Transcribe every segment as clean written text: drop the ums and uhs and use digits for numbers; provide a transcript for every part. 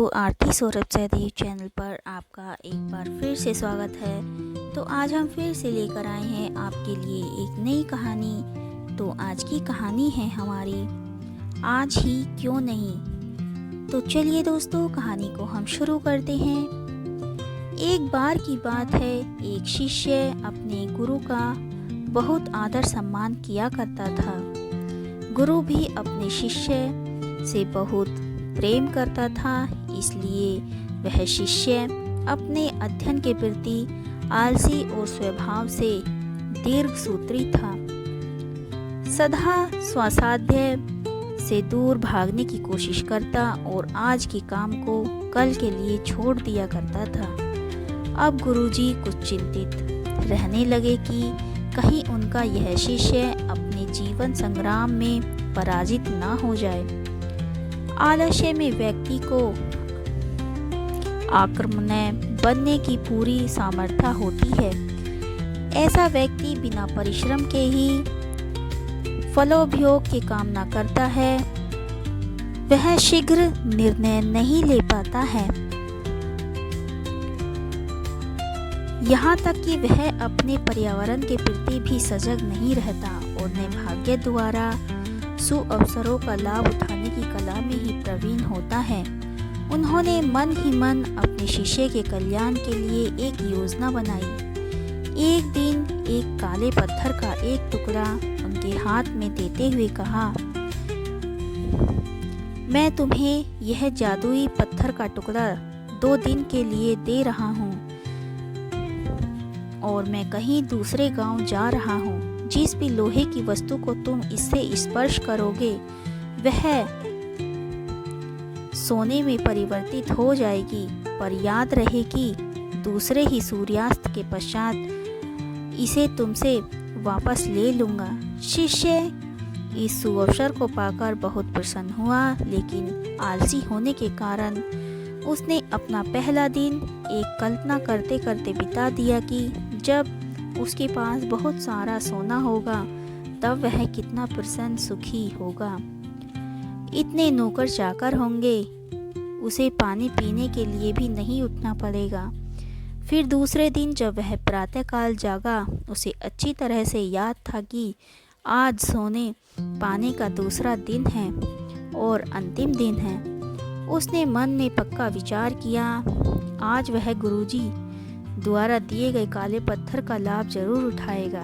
दोस्तों, आरती सौरभ सहदेव चैनल पर आपका एक बार फिर से स्वागत है। तो आज हम फिर से लेकर आए हैं आपके लिए एक नई कहानी। तो आज की कहानी है हमारी आज ही क्यों नहीं। तो चलिए दोस्तों, कहानी को हम शुरू करते हैं। एक बार की बात है, एक शिष्य अपने गुरु का बहुत आदर सम्मान किया करता था। गुरु भी अपने शिष्य से बहुत प्रेम करता था, इसलिए वह शिष्य अपने अध्ययन के प्रति आलसी और स्वभाव से दीर्घसूत्री था। सदा स्वासाध्य से दूर भागने की कोशिश करता और आज के काम को कल के लिए छोड़ दिया करता था। अब गुरुजी कुछ चिंतित रहने लगे कि कहीं उनका यह शिष्य अपने जीवन संग्राम में पराजित ना हो जाए। आलस्य में व्यक्ति को आक्रमणीय बनने की पूरी सामर्थ्य होती है। ऐसा व्यक्ति बिना परिश्रम के ही फलोपभोग की कामना करता है। वह शीघ्र निर्णय नहीं ले पाता है, यहाँ तक कि वह अपने पर्यावरण के प्रति भी सजग नहीं रहता और न भाग्य द्वारा सुअवसरों का लाभ उठाने की कला में ही प्रवीण होता है। उन्होंने मन ही मन अपने शिष्य के कल्याण के लिए एक योजना बनाई। एक दिन एक काले पत्थर का एक टुकड़ा उनके हाथ में देते हुए कहा, मैं तुम्हें यह जादुई पत्थर का टुकड़ा 2 दिन के लिए दे रहा हूँ और मैं कहीं दूसरे गांव जा रहा हूँ। जिस भी लोहे की वस्तु को तुम इससे स्पर्श करोगे वह सोने में परिवर्तित हो जाएगी, पर याद रहे कि दूसरे ही सूर्यास्त के पश्चात इसे तुमसे वापस ले लूँगा। शिष्य इस सुअवसर को पाकर बहुत प्रसन्न हुआ, लेकिन आलसी होने के कारण उसने अपना पहला दिन एक कल्पना करते करते बिता दिया कि जब उसके पास बहुत सारा सोना होगा तब वह कितना प्रसन्न सुखी होगा। इतने नौकर चाकर होंगे, उसे पानी पीने के लिए भी नहीं उठना पड़ेगा। फिर दूसरे दिन जब वह प्रातःकाल जागा, उसे अच्छी तरह से याद था कि आज सोने पाने का दूसरा दिन है और अंतिम दिन है। उसने मन में पक्का विचार किया, आज वह गुरुजी द्वारा दिए गए काले पत्थर का लाभ जरूर उठाएगा।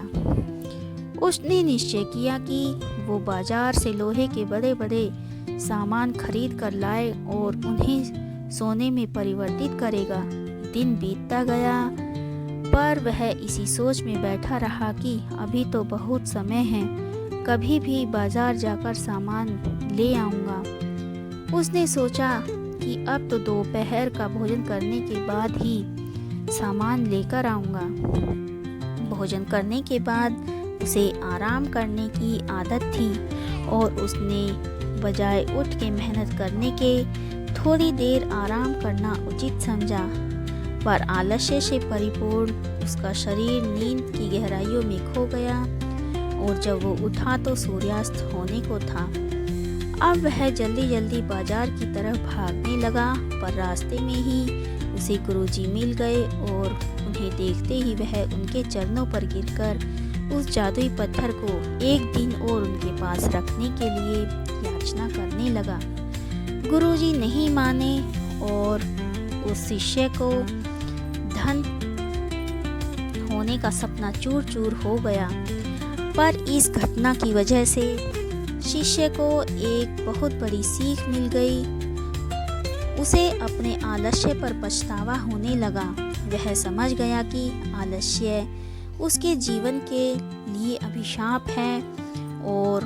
उसने निश्चय किया कि वो बाजार से लोहे के बड़े बड़े सामान खरीद कर लाए और उन्हें सोने में परिवर्तित करेगा। दिन बीतता गया, पर वह इसी सोच में बैठा रहा कि अभी तो बहुत समय है, कभी भी बाजार जाकर सामान ले आऊँगा। उसने सोचा कि अब तो दोपहर का भोजन करने के बाद ही सामान लेकर आऊँगा। भोजन करने के बाद उसे आराम करने की आदत थी और उसने बजाय उठ के मेहनत करने के थोड़ी देर आराम करना उचित समझा, पर आलस्य से परिपूर्ण उसका शरीर नींद की गहराइयों में खो गया और जब वो उठा तो सूर्यास्त होने को था। अब वह जल्दी जल्दी बाजार की तरफ भागने लगा, पर रास्ते में ही उसे गुरुजी मिल गए और उन्हें देखते ही वह उनके चरणों पर गिरकर उस जादुई पत्थर को एक दिन और उनके पास रखने के लिए याचना करने लगा। गुरुजी नहीं माने और उस शिष्य को धन होने का सपना चूर चूर हो गया। पर इस घटना की वजह से शिष्य को एक बहुत बड़ी सीख मिल गई। उसे अपने आलस्य पर पछतावा होने लगा। वह समझ गया कि आलस्य उसके जीवन के लिए अभिशाप है और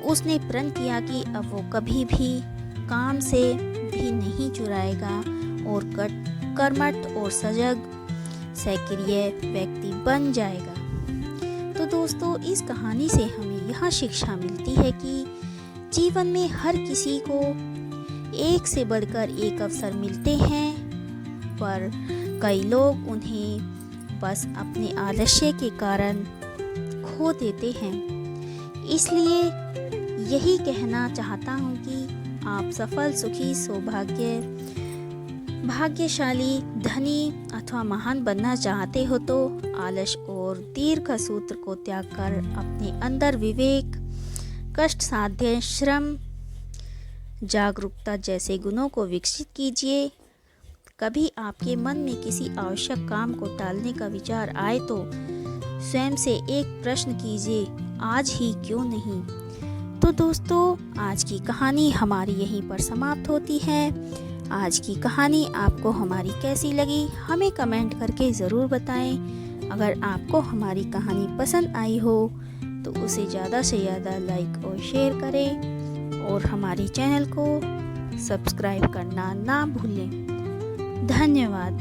उसने प्रण किया कि अब वो कभी भी काम से भी नहीं चुराएगा और कर्मठ और सजग सक्रिय व्यक्ति बन जाएगा। तो दोस्तों, इस कहानी से हमें यह शिक्षा मिलती है कि जीवन में हर किसी को एक से बढ़कर एक अवसर मिलते हैं, पर कई लोग उन्हें बस अपने आलस्य के कारण खो देते हैं। इसलिए यही कहना चाहता हूँ कि आप सफल, सुखी, सौभाग्य भाग्यशाली, धनी अथवा महान बनना चाहते हो तो आलस और दीर्घ सूत्र को त्याग कर अपने अंदर विवेक, कष्ट साध्य श्रम, जागरूकता जैसे गुणों को विकसित कीजिए। कभी आपके मन में किसी आवश्यक काम को टालने का विचार आए तो स्वयं से एक प्रश्न कीजिए, आज ही क्यों नहीं। तो दोस्तों, आज की कहानी हमारी यहीं पर समाप्त होती है। आज की कहानी आपको हमारी कैसी लगी हमें कमेंट करके ज़रूर बताएं। अगर आपको हमारी कहानी पसंद आई हो तो उसे ज़्यादा से ज़्यादा लाइक और शेयर करें और हमारे चैनल को सब्सक्राइब करना ना भूलें। धन्यवाद।